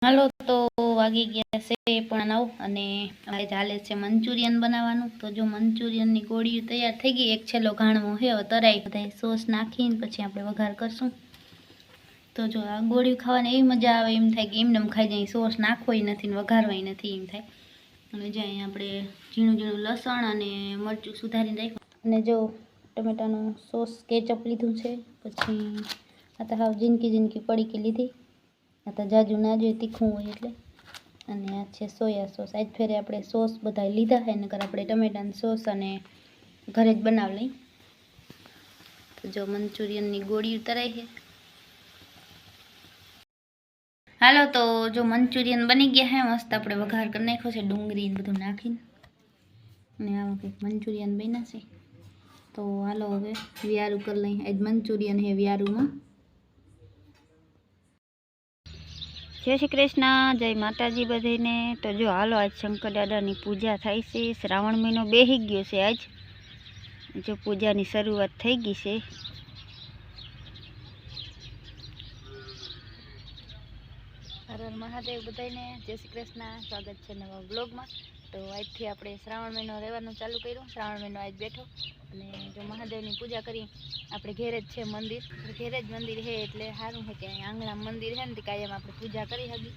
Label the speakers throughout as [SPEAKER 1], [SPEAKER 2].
[SPEAKER 1] હાલો તો વાગી ગયા છે 9:30 અને આજે ચાલે છે મંચુરિયન બનાવવાનું। તો જો મંચુરિયનની ગોળીઓ તૈયાર થઈ ગઈ, એક છેલ્લો ઘાણવો છે, તરાઈ બધા સોસ નાખીને પછી આપણે વઘાર કરશું। તો જો આ ગોળીઓ ખાવાની એવી મજા આવે, એમ થાય કે એમને ખાઈ જાય, સોસ નાખવાય નથી ને વઘારવાય નથી એમ થાય। અને જો અહીંયા આપણે ઝીણું ઝીણું લસણ અને મરચું સુધારીને રાખ્યું, અને જો ટમેટાનું સોસ કેચઅપ લીધું છે, પછી આ તો હાવ ઝીણકી ઝીણકી પડીકી લીધી, આ તો જાજુ ના જોઈએ તીખું હોય એટલે। અને આ છે સોયા સોસ। આજ ફેરે આપણે સોસ બધા લીધા છે, નકર આપણે ટમેટાની સોસ અને ઘરે જ બનાવી લઈ। તો જો મંચુરિયનની ગોળી તરાઈ છે। હાલો તો જો મંચુરિયન બની ગયા છે મસ્ત, આપણે વઘાર કરી નાખ્યો છે ડુંગળી બધું નાખીને, અને આમાં કંઈક મંચુરિયન બન્યા છે। તો હાલો હવે વ્યારું કરી લઈ। આજ મંચુરિયન છે વ્યારુંમાં। જય શ્રી કૃષ્ણ, જય માતાજી બધાને। તો જો હાલો આજ શંકર દાદાની પૂજા થાય છે। શ્રાવણ મહિનો બેસી ગયો છે, આજ જો પૂજાની શરૂઆત થઈ ગઈ છે। હર હર મહાદેવ બધાને, જય શ્રી કૃષ્ણ, સ્વાગત છે નવા બ્લોગમાં। તો આજથી આપણે શ્રાવણ મહિનો રહેવાનું ચાલુ કર્યું। શ્રાવણ મહિનો આજ બેઠો અને જો મહાદેવની પૂજા કરી। આપણે ઘેરે જ છે મંદિર, ઘેરે જ મંદિર છે એટલે સારું છે કે અહીંયા આંગણા મંદિર છે ને કાયમ આપણે પૂજા કરી હતી।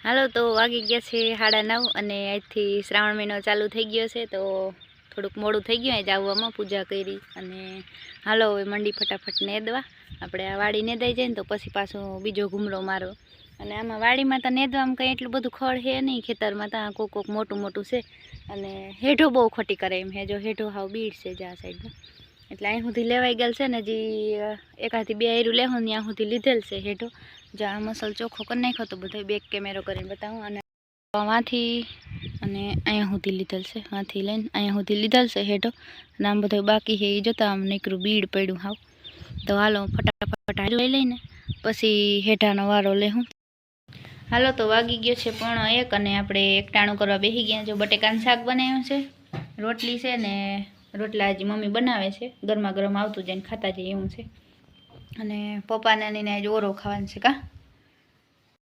[SPEAKER 1] હાલો તો વાગી ગયા છે 9:30 અને આજથી શ્રાવણ મહિનો ચાલુ થઈ ગયો છે। તો થોડુંક મોડું થઈ ગયું આજ આવવામાં, પૂજા કરી અને હાલો હવે મંડી ફટાફટ નેદવા। આપણે આ વાડી નેદાઈ જાય ને તો પછી પાછો બીજો ઘૂમરો મારવો। અને આમાં વાડીમાં તો નેદવામાં કંઈ એટલું બધું ખડ છે નહીં, ખેતરમાં તો કોક મોટું મોટું છે। અને હેઠો બહુ ખોટી કરે એમ છે, જો હેઠો હાવ બીડ છે જ્યાં સાઈડમાં, એટલે અહીં સુધી લેવાઈ ગયેલ છે ને, હજી એકાથી બે આયરું લેવું ને ત્યાં સુધી લીધેલ છે હેઠો। જો આ મસલ ચોખ્ખો કરી નાખ્યો તો બધો બેક કેમેરો કરીને બતાવું। અને વાંથી અને અહીંયા સુધી લીધેલ છે, વાંથી લઈને અહીંયા સુધી લીધેલ છે હેઠો, અને આમ બધું બાકી છે એ જોતા આમ નીકળું બીડ પડ્યું હાવ। તો હાલો ફટાફટ લઈ લઈને પછી હેઠાનો વારો લેવું। હાલો તો વાગી ગયો છે 1:15 અને આપણે એકટાણું કરવા બેસી ગયા। જો બટેકાનું શાક બનાવ્યું છે, રોટલી છે ને રોટલા હજી મમ્મી બનાવે છે, ગરમા ગરમ આવતું જાય ને ખાતા જાય એવું છે। અને પપ્પાને ને આજ ઓરો ખાવાનું છે, કા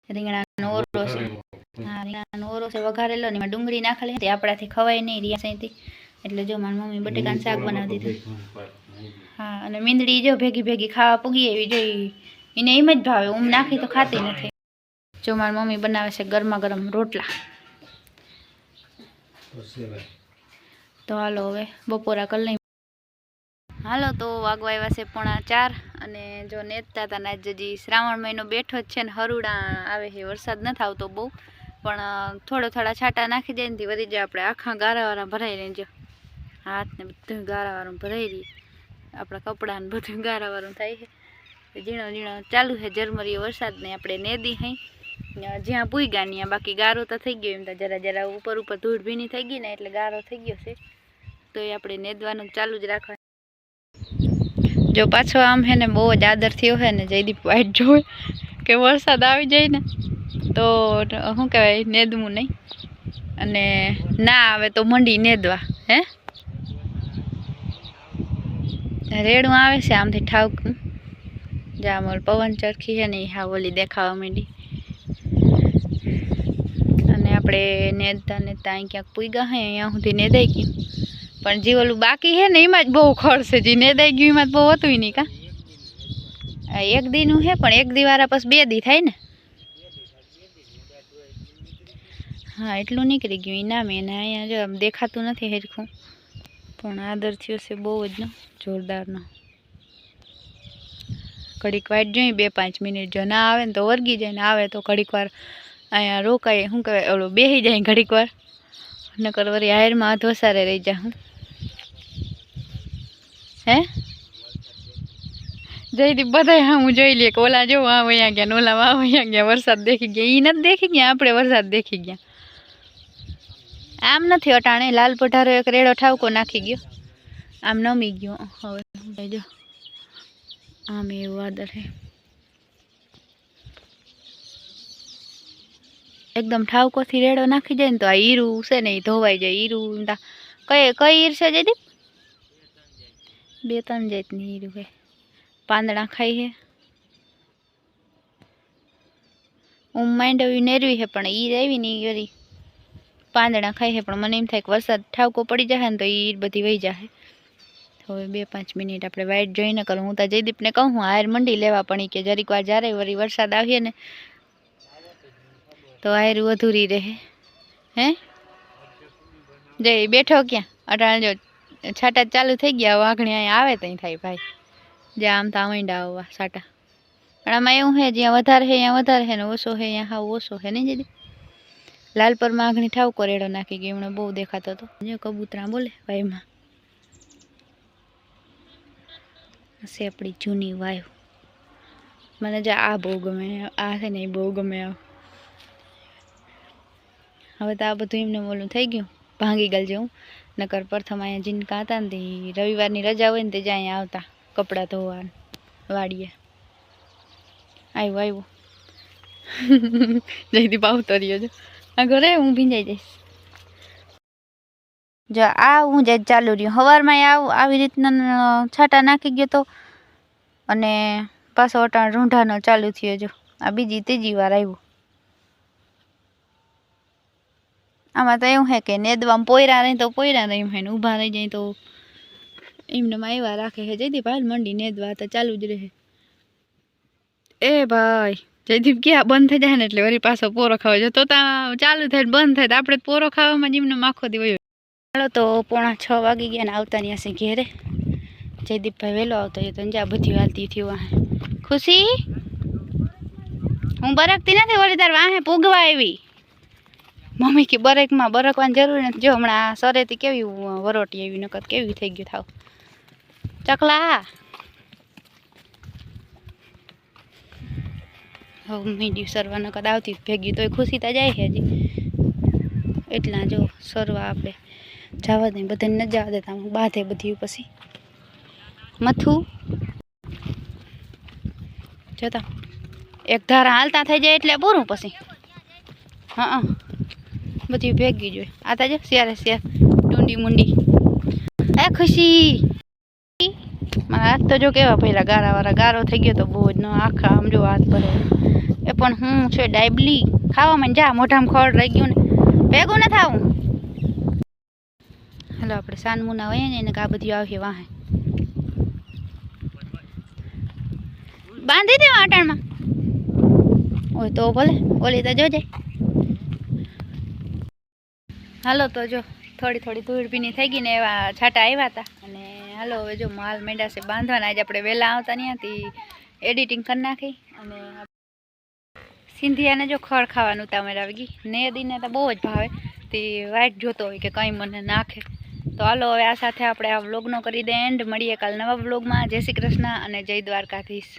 [SPEAKER 1] રીંગણાનો ઓરો છે। હા રીંગણાનો ઓરો છે વઘારેલો, ને એમાં ડુંગળી નાખેલી હતી, આપણાથી ખવાય નહીં રિયા સાઈથી, એટલે જો મારી મમ્મી બટેકાનું શાક બનાવી દીધું। હા અને મીંદડી જો ભેગી ભેગી ખાવા પૂગી એવી જોઈ, એને એમ જ ભાવે, ઊંઘ નાખી તો ખાતી નથી। જો મારી મમ્મી બનાવે છે ગરમા ગરમ રોટલા। તો હાલો હવે બપોરા કરી લઈ। હાલો તો વાગવા આવ્યા છે 3:45 અને જો નેતતા હતા ને હજી શ્રાવણ મહિનો બેઠો જ છે ને હરુડા આવે છે, વરસાદ નથી આવતો બહુ, પણ થોડા છાંટા નાખી દે ને વધી જાય, આપણે આખા ગારાવાળા ભરાઈ રહીએ, જો હાથ ને બધું ગારાવાળું ભરાઈ રહી, આપણા કપડાં ને બધું ગારાવાળું થાય છે। ઝીણો ઝીણો ચાલુ છે ઝરમરીયો વરસાદ ને આપણે નેદી હઈ જ્યાં પૂગ્યા ત્યાં, બાકી ગારો તો થઈ ગયો, એમ તો જરા જરા ઉપર ધૂળ ભીની થઈ ગઈ ને એટલે ગારો થઈ ગયો છે, તો એ આપણે નેદવાનું ચાલુ જ રાખવાનું। જો પાછો આમ હે ને બહુ જ આદર થયો હે ને, જયદીપ વાઈટ જોવે કે વરસાદ આવી જાય ને તો શું કહેવાય નેદવું નહીં, અને ના આવે તો મંડી નેદવા. હે રેડું આવે છે આમથી ઠાવકું. જામ ઓલ પવન ચરખી છે ને એ હા ઓલી દેખાવા માંડી. અને આપણે નેદતા નેદતા અહીં ક્યાંક પૂગ્યા હે, અહીંયા સુધી નેદાઈ ગયું. પણ જે ઓલું બાકી છે ને એમાં જ બહુ ખર્ચ છે. જે નેદાઈ ગયું એમાં જ બહુ હતું નહીં કા. એક દીનું છે પણ એક દી વાળા પછી 2 દી થાય ને. હા એટલું નીકળી ગયું ઇનામ. એને અહીંયા જો આમ દેખાતું નથી હરખું, પણ આદર થયો છે બહુ જ નો જોરદારનો. ઘડીક વાટ જોઈ 2-5 મિનિટ. જો ના આવે ને તો વર્ગી જાય, ને આવે તો ઘડીક વાર અહીંયા રોકાય. શું કહેવાય ઓલું બેસી જાય ઘડીક વાર, નકર વળી હાયરમાં ધોસારે રહી જા. હું હે જયદીપ બધા હા હું જોઈ લે કે ઓલા જો આ વયા ગયા ને ઓલા આ વયા ગયા. વરસાદ દેખી ગયા. એ નથી દેખી ગયા, આપણે વરસાદ દેખી ગયા. આમ નથી અટાણે. લાલ પઢારો એક રેડો ઠાવકો નાખી ગયો, આમ નમી ગયો. હવે જો આમ એવું વાદળ છે એકદમ ઠાવકોથી રેડો નાખી જાય ને તો આ હીરું છે ને એ ધોવાઈ જાય. હીરું કઈ હીર છે જયદીપ? 2-3 જાતની હીરું છે. પાંદડા ખાઈ છે. માંડવી નેરવી છે પણ ઈર આવી ને ઈ પાંદડા ખાઈ છે. પણ મને એમ થાય કે વરસાદ ઠાવકો પડી જાય ને તો ઈર બધી વહી જાય. હવે 2-5 મિનિટ આપણે વાઇટ જોઈને કરું. હું તો જયદીપને કહું હું હાર મંડી લેવા, પણ કે જરીક વાર જ્યારે વળી વરસાદ આવીએ ને તો હારું અધૂરી રહે. હે જય બેઠો ક્યાં? અટાણે જો છાટા ચાલુ થઈ ગયા. વાઘણી અહીંયા આવે ત્યાં થાય ભાઈ. જ્યાં આમ તો માંડા આવવા છાટા. પણ આમાં એવું છે જ્યાં વધારે છે ત્યાં વધારે છે ને ઓછો છે ત્યાં હાવ ઓછો છે નહીં જયદીપ? લાલપરમાં આઘણી ઠાવકો રેડો નાખી ગયો. એમણે બહુ દેખાતો હતો. જો કબૂતરા બોલે ભાઈમાં. હશે આપણી જૂની વાયુ. મને જો આ બહુ ગમે. આ છે ને એ બહુ ગમે. હવે તો આ બધું એમને ઓલું થઈ ગયું, ભાંગી ગયેલ જેવું. નકર પ્રથમ અહીંયા જીનકા હતા ને તે રવિવારની રજા હોય ને તે જ અહીંયા આવતા કપડાં ધોવા વાડીએ. આવ્યો જયદીપ આવતો રહ્યો. જો આ ઘરે હું ભીંજાઈ જઈશ. જો આ હું જ ચાલુ રહ્યું. સવારમાં આવી રીતના છાંટા નાખી ગયો તો, અને પાછો અટાણ રૂંઢાનો ચાલુ થયો. જો આ બીજી 3જી વાર આવ્યું. આમાં તો એવું છે કે નેદવામાં પોયરા રહી તો પોયરા રહી હોય ને ઊભા રહી જાય તો એમને આવ્યા રાખે છે. જયદીપ હાલ મંડી નેદવા તો ચાલુ જ રહે. એ ભાઈ જયદીપ ક્યાં બંધ થઈ જાય ને એટલે વળી પાછો પોરો ખાવા જાય. તો ચાલુ થાય બંધ થાય તો આપણે પોરો ખાવામાં જ એમને આખો દી વયો. ચાલો તો 5:45 વાગી ગયા ને આવતા ત્યાં છે ઘેરે. જયદીપભાઈ વહેલો આવતો એ તો જા બધી હાલતી થયું. ખુશી હું બરકતી નથી, ઓલી તાર વાહે પૂગવા આવી. મમ્મી કે બરકમાં બરકવાની જરૂર નથી. જો હમણાં સરેથી કેવી વરોટી એવી નકર કેવી થઈ ગયું થાવ. ચકલા હવે મીડિયું સરવા નકર આવતી ભેગી તોય ખુશી તા જાય છે હજી. એટલા જો સરવા આપણે જવા દઈએ. બધાને ન જવા દેતા હું બાંધે બધી પછી મથું જતા એક ધારા હાલતા થઈ જાય એટલે પૂરું પછી. હા બધી ભેગી જોઈએ. આ તા જો શિયારે શિયાર ડુંડી મુંડી. એ ખુશી મારા હાથ તો જો કેવા પહેલા ગારાવાળા. ગારો થઈ ગયો તો બહુ જ ન આખા આમ જો હાથ ભરે. એ પણ હું છે ડાયબલી ખાવામાં જા મોઢામાં ખડ રહી ગયું ને ભેગું ન થાવું. હાલો આપણે સાનમુના હોય ને એને આ બધી આવશે વાહે બાંધી દેવા અટાણમાં હોય તો ભલે. ઓલી તો જોજે. હાલો તો જો થોડી ધૂળ ભીની થઈ ગઈ ને એવા છાંટા આવ્યા હતા. અને હાલો હવે જો માલ મેંડા છે બાંધવાના. આજે આપણે વહેલા આવતા ત્યાંથી એડિટિંગ કરી નાખી. અને સિંધિયાને જો ખડ ખાવાનું તામેર આવી ગઈ. ને દીને તો બહુ જ ભાવે. તે વાઇટ જોતો હોય કે કંઈ મને નાખે. તો હાલો હવે આ સાથે આપણે આ વ્લોગનો કરી દે એન્ડ. મળીએ કાલ નવા વ્લોગમાં. જય શ્રી કૃષ્ણ અને જય દ્વારકાધીશ.